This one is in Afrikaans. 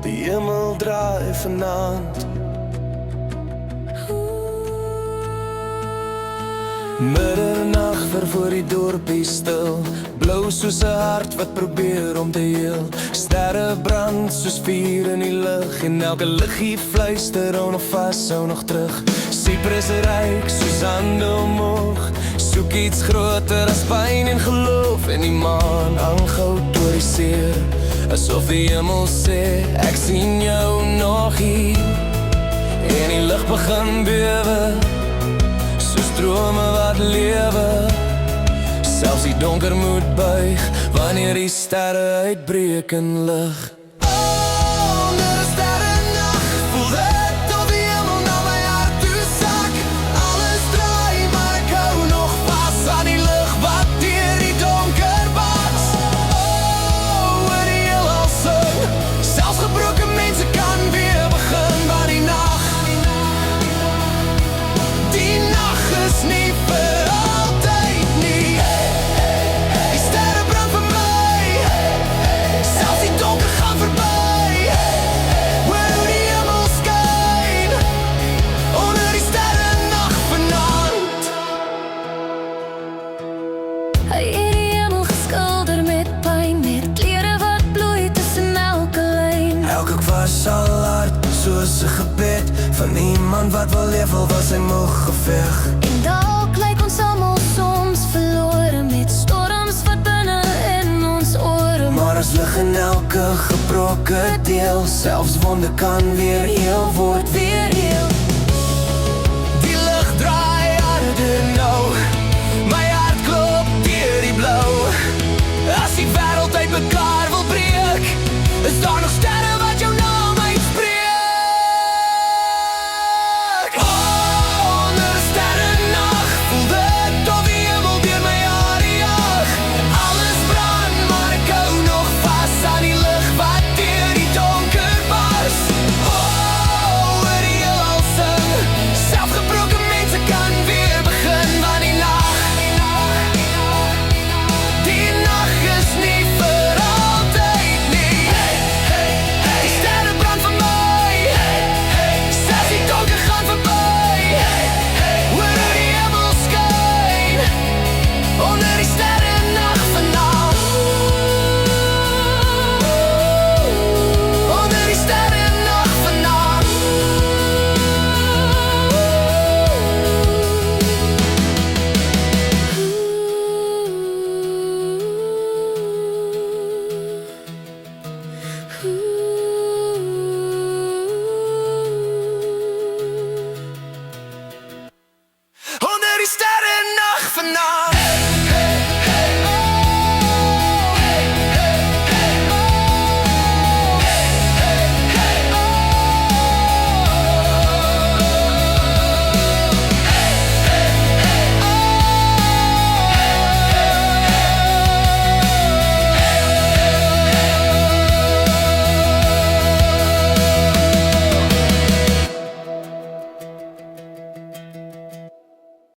Die hemel draai vanaand. Middernag voor die dorpie stil, blou soos 'n hart wat probeer om te heel. Sterre brand soos vuur in die lug, en elke liggie fluister, hou nog vas, hou nog terug. Cyprus ryk soos hande omhoog, soek iets groter as pyn en geloof. En die maan hang goud oor die see, asof die hemel sê, ek sien jou nog hier. En die lug begin bewe, soos drome wat lewe. Selfs die donker moet buig, wanneer die sterre uitbreek in lig. Onder 'n sterrennacht voel dit of die hemel na my hart toe sak. Alles draai, maar ek hou nog vas aan die lig wat deur die donker bars. En die heelal sing, selfs gebroke mense kan weer begin. Maar die nacht is nie vir altyd nie. Die sterre brand vir my, selfs die donker gaan verby. Hoe die hemel skyn, onder die sterrennacht vanaand. Hy het die hemel geskilder met pyn, met klere wat bloei tussen elke lyn. Elke was sal hard, soos 'n gebed van iemand wat wil leef, al was hy moeg geveg. En dalk lyk ons almal soms verlore, met storms wat binne in ons ore. Maar as lig in elke gebroke deel, selfs wonde kan weer heel word, weer heel.